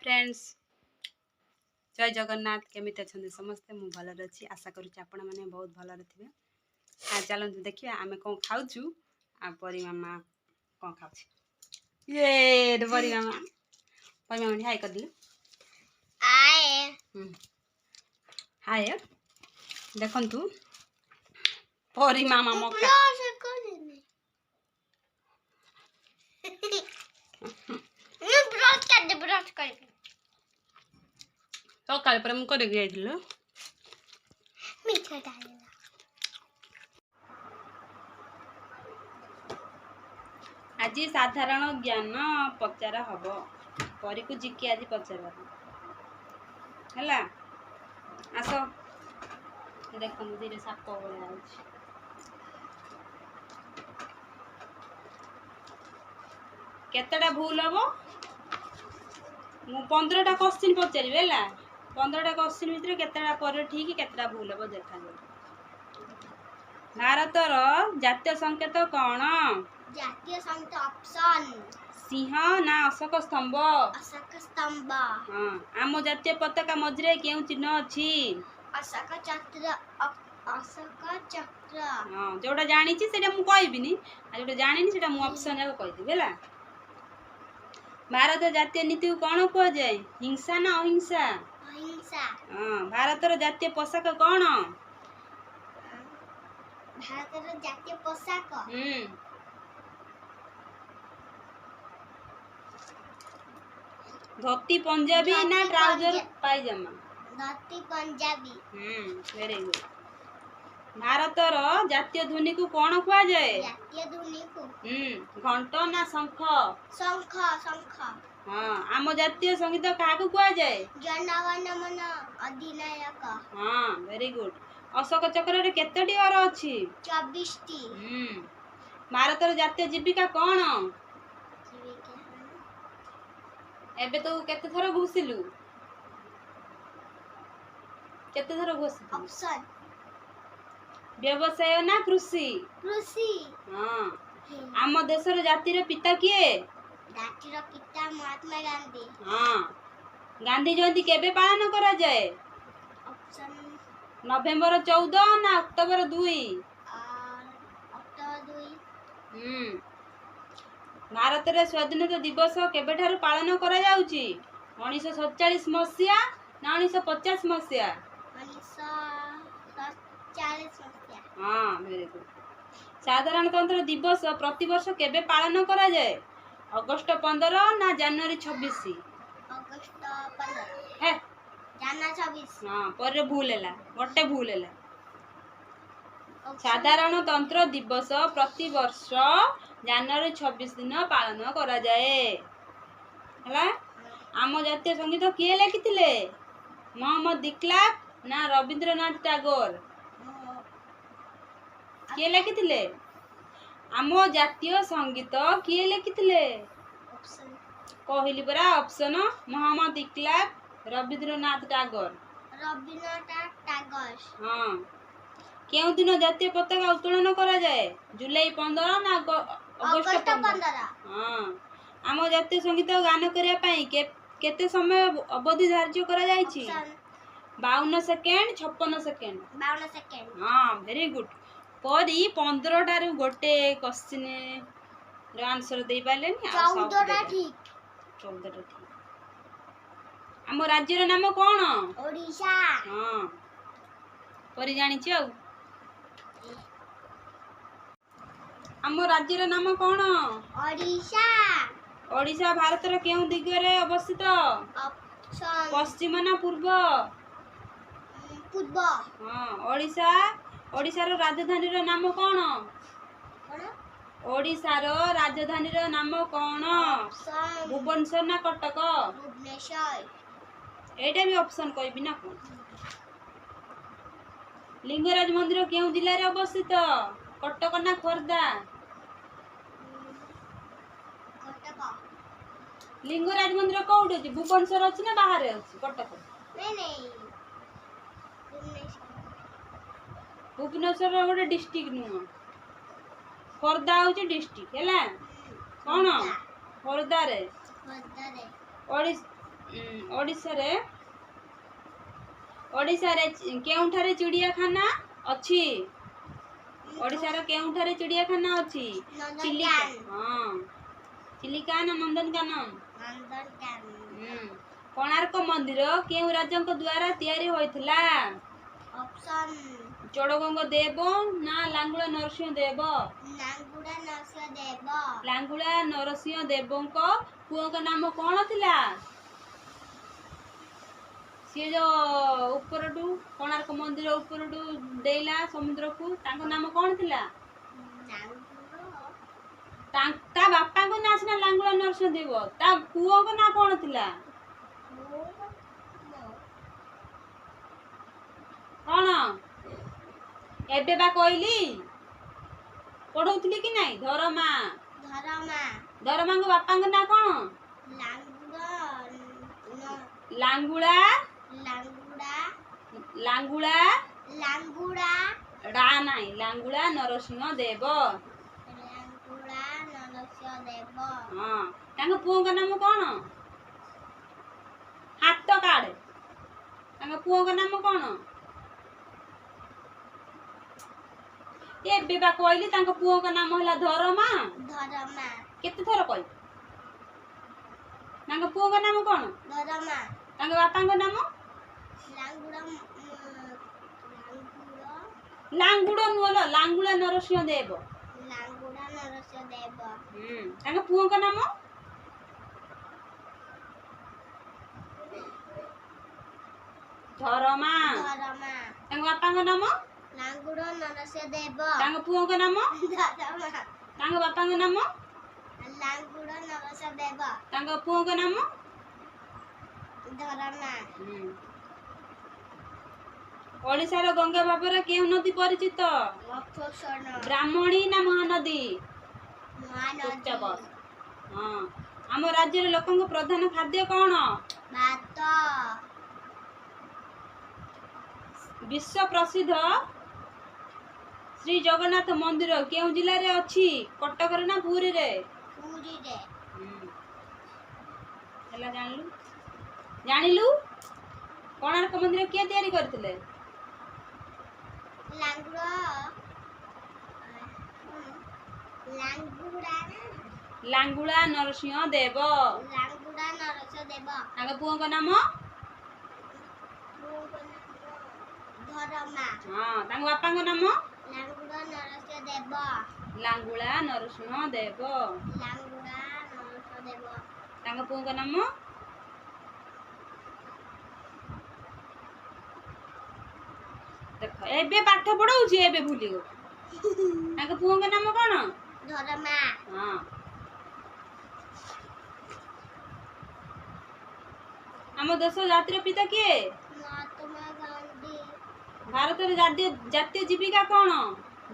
Friends जय जगन्नाथ केमिति अच्छे समस्ते मु भल अच्छी आशा करुच्ची आपण मैंने बहुत भल थे। चलते देखिए आम कौन खाऊँ आ परी मामा कौन खाऊ ये परी मामा हाई कर दिल हाय देखु परी मामा मका सकाल पर मुझे जाइल आज साधारण ज्ञान पचार हम परी को जिकी आज पचार है आस देख धीरे साप भाया केतटा भूल हम मु 15टा क्वेश्चन पचारि है 15टा क्वेश्चन भितर केतटा पर ठीक केतटा भूल हम देखा भारतर जातीय संकेत कौन जातीय संकेत ऑप्शन सिंह ना अशोक स्तंभ हाँ आम जातीय पताका मझे क्यों चिन्ह अच्छी अशोक चक्र हाँ जोटा जानी से मुझे जोटा जानी से ऑप्शन जाक कहीदेवी है। भारत जातीय नीति को कौन कह जाए हिंसा ना अहिंसा हाँ भारतर जातीय पोशाक कौन भारतर जातीय पोशाक धोती पंजाबी ना ट्राउजर पायजामा धोती पंजाबी वेरी गुड। भारतर जातीय ध्वनि को कौन कह जाए जातीय ध्वनि को घंट ना शंख शंख शंख हाँ आम जातीय संगीत क्या कह जाए जनगण मन अधिनायक हाँ वेरी गुड। अशोक चक्र रे केतटी अर अछि 24टी भारतर जातीय जीविका कौन एबे तो केते थर घुसिलु केते थर घुसिलु ऑप्शन व्यवसाय ना कृषि कृषि हाँ आम देशर जातिर पिता किए जातिर पिता महात्मा गांधी हाँ गांधी जयंती केबे पालन करा जाए ऑप्शन नवेम्बर 14 ना अक्टोबर 2 अक्टोबर 2 भारत रे स्वाधीनता दिवस केबे ठारू पालन करा जाउची 1947 मसिया ना 1950 मसिया 1947 मसिया हाँ वेरी गुड। साधारणतंत्र दिवस प्रति वर्ष केबे पालन करा जाए अगस्त 15 ना जनवरी 26 अगस्त 15 है जनवरी 26 हाँ पर भूल हैला गोटे भूल हैला साधारणतंत्र दिवस प्रति वर्ष जनवरी 26 दिन पालन करा जाए हैला। आम जातीय संगीत किए लिखिथिले मोहम्मद इकबाल ना रविंद्रनाथ टैगोर किए लिखिथिले आम जातीय संगीत किए लिखिथिले कहली परा ऑप्शन मोहम्मद इकबाल रविंद्रनाथ टैगोर हाँ क्यों दिन जातीय पताका उत्तोलन करा जाए जुलाई 15 ना अगस्त 15 हाँ आम जातीय संगीत गान करिया पई केते समय अवधि धार्य करा जायछि 52 सेकेंड 56 सेकेंड 52 सेकेंड हाँ वेरी गुड। परी 15 रु गोटे क्वेश्चन रो आंसर दे पालेनी 14टा ठीक 14टा ठीक। आम राज्यर नाम कौन ओडिशा हाँ परी जानी छी आम राज्यर नाम कौन ओडिशा ओडिशा भारतर केउ दिगरे अवस्थित ऑप्शन पश्चिम ना पूर्व पूर्व हाँ ओडिशा ओडिशार राजधानी रो नाम कौन ओडिशार राजधानी रो नाम कौन ऑप्शन भुवनेश्वर ना कटक भुवनेश्वर एटा भी ऑप्शन कहबी ना कौन। लिंगराज मंदिर केउ जिल्ला रे अवस्थित कटक ना खोर्धा कटक लिंगराज मंदिर कोउठी अछि भुवनेश्वर अछि ना बाहर अछि कटक नहीं भुवनेश्वर गोटे डिस्ट्रिक्ट नुह खोर्धा होची डिस्ट्रिक्ट हैला कौन खोर्धा रे ଓଡ଼ିଶାରେ ଓଡ଼ିଶାରେ କେଉଁଠାରେ ଚିଡ଼ିଆଖାନା ଅଛି? ଓଡ଼ିଶାର କେଉଁଠାରେ ଚିଡ଼ିଆଖାନା ଅଛି? ଚିଲିକା। ହଁ, ଚିଲିକା ନା ନନ୍ଦନକାନନ? ନନ୍ଦନକାନନ। କୋଣାର୍କ ମନ୍ଦିର କେଉଁ ରାଜାଙ୍କ ଦ୍ୱାରା ତିଆରି ହୋଇଥିଲା? ଅପସନ୍ ଚୋଡ଼ଗଙ୍ଗ ଦେବ ନା ଲାଙ୍ଗୁଳା ନରସିଂହ ଦେବ? ଲାଙ୍ଗୁଡ଼ା ନରସିଂହ ଦେବ। ଲାଙ୍ଗୁଳା ନରସିଂହ ଦେବଙ୍କ ପୁଅଙ୍କ ନାମ କଣ ଥିଲା? ସିଏ ଯୋଉ ଉପରଠୁ କୋଣାର୍କ ମନ୍ଦିର ଉପରଠୁ ଡେଇଲା ସମୁଦ୍ରକୁ, ତାଙ୍କ ନାମ କଣ ଥିଲା? ତା ବାପାଙ୍କ ନାଁ ସିନା ଲାଙ୍ଗୁଳା ନରସିଂହ ଦେବ, ତା ପୁଅଙ୍କ ନାଁ କଣ ଥିଲା? କଣ? ଏବେ ବା କହିଲି, ପଢଉଥିଲି କି ନାଇଁ? ଧରମା। ଧରମାଙ୍କ ବାପାଙ୍କ ନାଁ କଣ? ଲାଙ୍ଗୁଳା ରା ନାଇଁ, ଲାଙ୍ଗୁଳା ନରସିଂହ ଦେବ। ହଁ, ତାଙ୍କ ପୁଅଙ୍କ ନାମ କଣ? ହାତ କାଢ। ତାଙ୍କ ପୁଅଙ୍କ ନାମ କଣ? ଏବେ ବା କହିଲି ତାଙ୍କ ପୁଅଙ୍କ ନାମ ହେଲା ଧରମା। କେତେ ଥର କହିବି? ତାଙ୍କ ପୁଅଙ୍କ ନାମ କଣ? ତାଙ୍କ ବାପାଙ୍କ ନାମ? ଲାଙ୍ଗୁଡ ନୁହଁଲ, ଲାଙ୍ଗୁଳା ନରସିଂହ ଦେବ। ତାଙ୍କ ପୁଅଙ୍କ ନାମ? ଧରମା। ତାଙ୍କ ବାପାଙ୍କ ନାମ? ତାଙ୍କ ପୁଅଙ୍କ ନାମ? ତାଙ୍କ ବାପାଙ୍କ ନାମ? ତାଙ୍କ ପୁଅଙ୍କ ନାମ? ଓଡ଼ିଶାର ଗଙ୍ଗା ଭାବରେ କେଉଁ ନଦୀ ପରିଚିତ? ବ୍ରାହ୍ମଣୀ ନା ମହାନଦୀ? ଚୁପଚାପ। ହଁ, ଆମ ରାଜ୍ୟର ଲୋକଙ୍କ ପ୍ରଧାନ ଖାଦ୍ୟ କଣ? ଭାତ। ବିଶ୍ୱ ପ୍ରସିଦ୍ଧ ଶ୍ରୀ ଜଗନ୍ନାଥ ମନ୍ଦିର କେଉଁ ଜିଲ୍ଲାରେ ଅଛି? କଟକରେ ନା ପୁରୀରେ? ହେଲା, ଜାଣିଲୁ? କୋଣାର୍କ ମନ୍ଦିର କିଏ ତିଆରି କରିଥିଲେ? ଲାଙ୍ଗୁଳା ନରସିଂହ ଦେବ। ତାଙ୍କ ପୁଅଙ୍କ ନାମ? ହଁ, ତାଙ୍କ ବାପାଙ୍କ ନାମ? ଲାଙ୍ଗୁଳା ନରସିଂହ ଦେବ। ତାଙ୍କ ପୁଅଙ୍କ ନାମ? ଦେଖ, ଏବେ ପାଠ ପଢଉଛି, ଏବେ ଭୁଲିଗଲୁ। ତାଙ୍କ ପୁଅଙ୍କ ନାମ କଣ? ଧରମା। ହଁ। ଆମ ଦେଶ ଜାତିର ପିତା କିଏ? ମହାତ୍ମା ଗାନ୍ଧୀ। ଭାରତର ଜାତୀୟ ଜୀବିକା କଣ?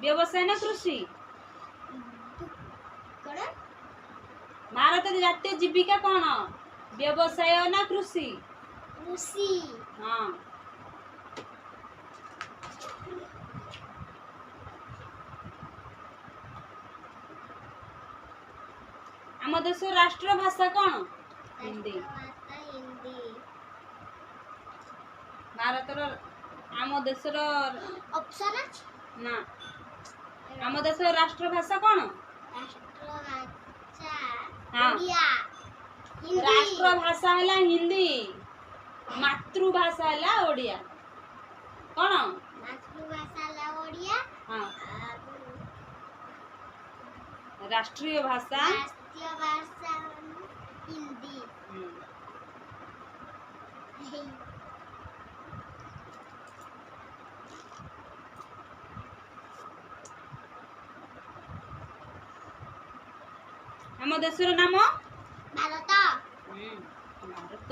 ବ୍ୟବସାୟ ନା କୃଷି? ଭାରତର ଜାତୀୟ ଜୀବିକା କଣ? ବ୍ୟବସାୟ ନା କୃଷି? ହଁ। ଆମ ଦେଶର ରାଷ୍ଟ୍ର ଭାଷା କଣ? ହିନ୍ଦୀ। ଭାରତର ଆମ ଦେଶର ନା, ଆମ ଦେଶର ରାଷ୍ଟ୍ର ଭାଷା କଣ? ରାଷ୍ଟ୍ର ଭାଷା ହେଲା ହିନ୍ଦୀ, ମାତୃଭାଷା ହେଲା ଓଡ଼ିଆ। କଣ? ହଁ, ରାଷ୍ଟ୍ରୀୟ ଭାଷା ହିନ୍ଦୀ। ଆମ ଦେଶର ନାମ? ଭାରତ। ଭାରତ।